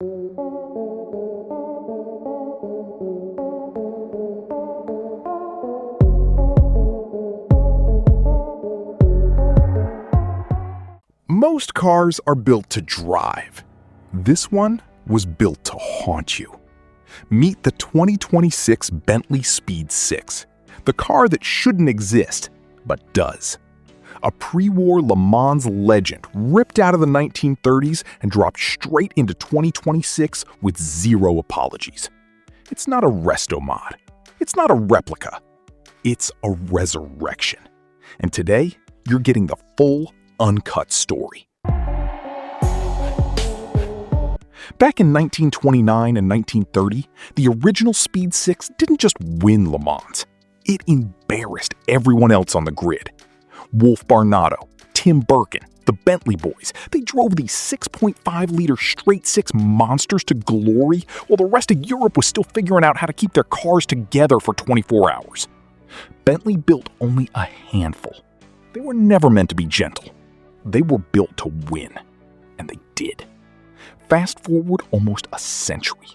Most cars are built to drive. This one was built to haunt you. Meet the 2026 Bentley Speed Six, the car that shouldn't exist, but does. A pre-war Le Mans legend ripped out of the 1930s and dropped straight into 2026 with zero apologies. It's not a resto mod. It's not a replica. It's a resurrection. And today, you're getting the full, uncut story. Back in 1929 and 1930, the original Speed Six didn't just win Le Mans. It embarrassed everyone else on the grid. Wolf Barnado, Tim Birkin, the Bentley boys, they drove these 6.5-liter straight six monsters to glory while the rest of Europe was still figuring out how to keep their cars together for 24 hours. Bentley built only a handful. They were never meant to be gentle. They were built to win, and they did. Fast forward almost a century.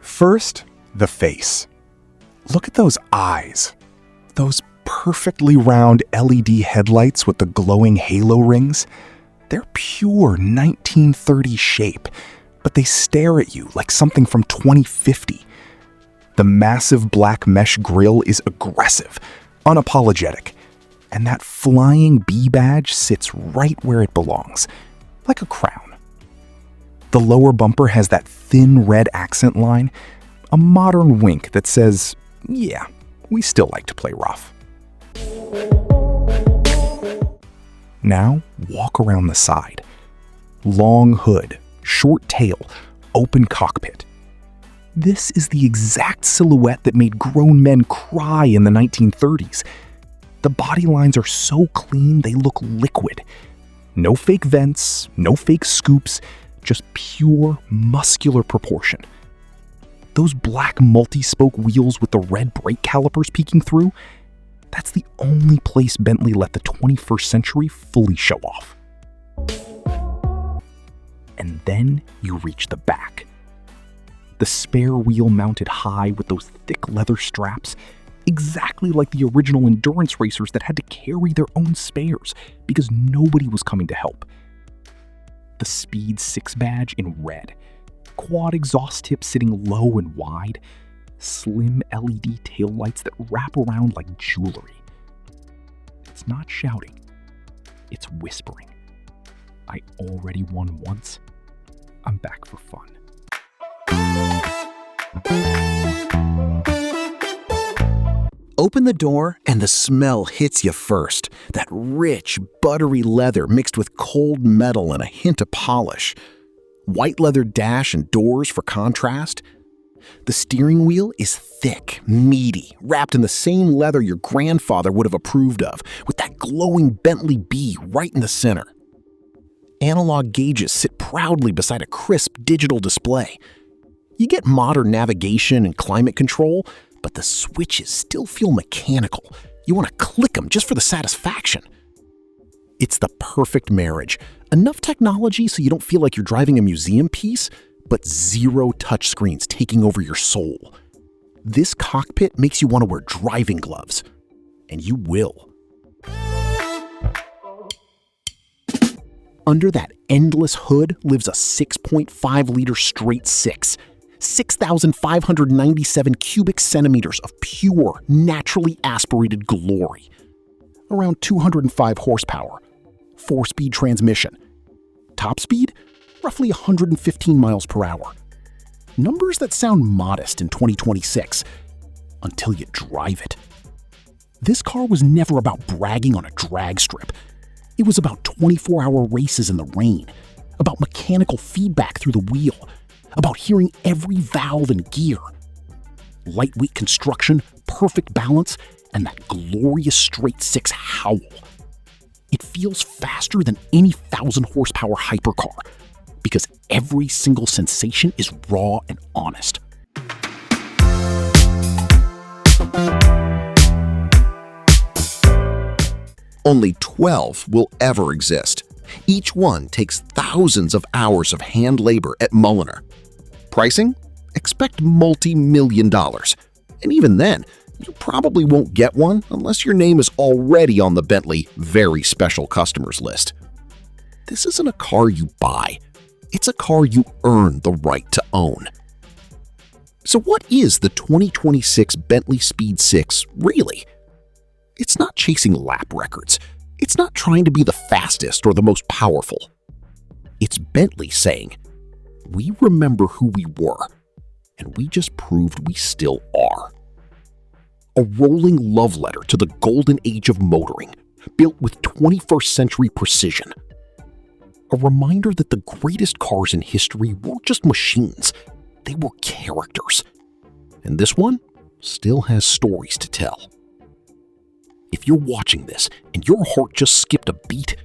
First, the face. Look at those eyes. Those perfectly round LED headlights with the glowing halo rings. They're pure 1930 shape, but they stare at you like something from 2050. The massive black mesh grille is aggressive, unapologetic, and that flying bee badge sits right where it belongs, like a crown. The lower bumper has that thin red accent line, a modern wink that says, yeah, we still like to play rough. Now, walk around the side. Long hood, short tail, open cockpit. This is the exact silhouette that made grown men cry in the 1930s. The body lines are so clean they look liquid. No fake vents, no fake scoops, just pure muscular proportion. Those black multi-spoke wheels with the red brake calipers peeking through, that's the only place Bentley let the 21st century fully show off. And then you reach the back. The spare wheel mounted high with those thick leather straps, exactly like the original endurance racers that had to carry their own spares because nobody was coming to help. The Speed Six badge in red, quad exhaust tips sitting low and wide, slim LED taillights that wrap around like jewelry. It's not shouting, it's whispering. I already won once, I'm back for fun. Open the door and the smell hits you first. That rich, buttery leather mixed with cold metal and a hint of polish. White leather dash and doors for contrast. The steering wheel is thick, meaty, wrapped in the same leather your grandfather would have approved of, with that glowing Bentley B right in the center. Analog gauges sit proudly beside a crisp digital display. You get modern navigation and climate control, but the switches still feel mechanical. You want to click them just for the satisfaction. It's the perfect marriage. Enough technology so you don't feel like you're driving a museum piece, but zero touchscreens taking over your soul. This cockpit makes you want to wear driving gloves. And you will. Under that endless hood lives a 6.5-liter straight six. 6,597 cubic centimeters of pure, naturally aspirated glory. Around 205 horsepower. 4-speed transmission. Top speed? Roughly 115 miles per hour. Numbers that sound modest in 2026, until you drive it. This car was never about bragging on a drag strip. It was about 24-hour races in the rain, about mechanical feedback through the wheel, about hearing every valve and gear. Lightweight construction, perfect balance, and that glorious straight six howl. It feels faster than any 1,000-horsepower hypercar, because every single sensation is raw and honest. Only 12 will ever exist. Each one takes thousands of hours of hand labor at Mulliner. Pricing? Expect multi-million dollars. And even then, you probably won't get one unless your name is already on the Bentley Very Special Customers list. This isn't a car you buy. It's a car you earn the right to own. So what is the 2026 Bentley Speed Six really? It's not chasing lap records. It's not trying to be the fastest or the most powerful. It's Bentley saying, we remember who we were, and we just proved we still are. A rolling love letter to the golden age of motoring, built with 21st century precision. A reminder that the greatest cars in history weren't just machines, they were characters. And this one still has stories to tell. If you're watching this and your heart just skipped a beat,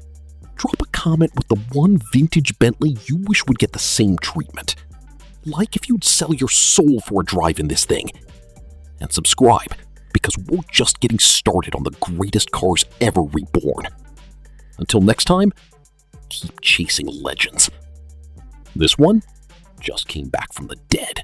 drop a comment with the one vintage Bentley you wish would get the same treatment. Like if you'd sell your soul for a drive in this thing. And subscribe, because we're just getting started on the greatest cars ever reborn. Until next time, keep chasing legends. This one just came back from the dead.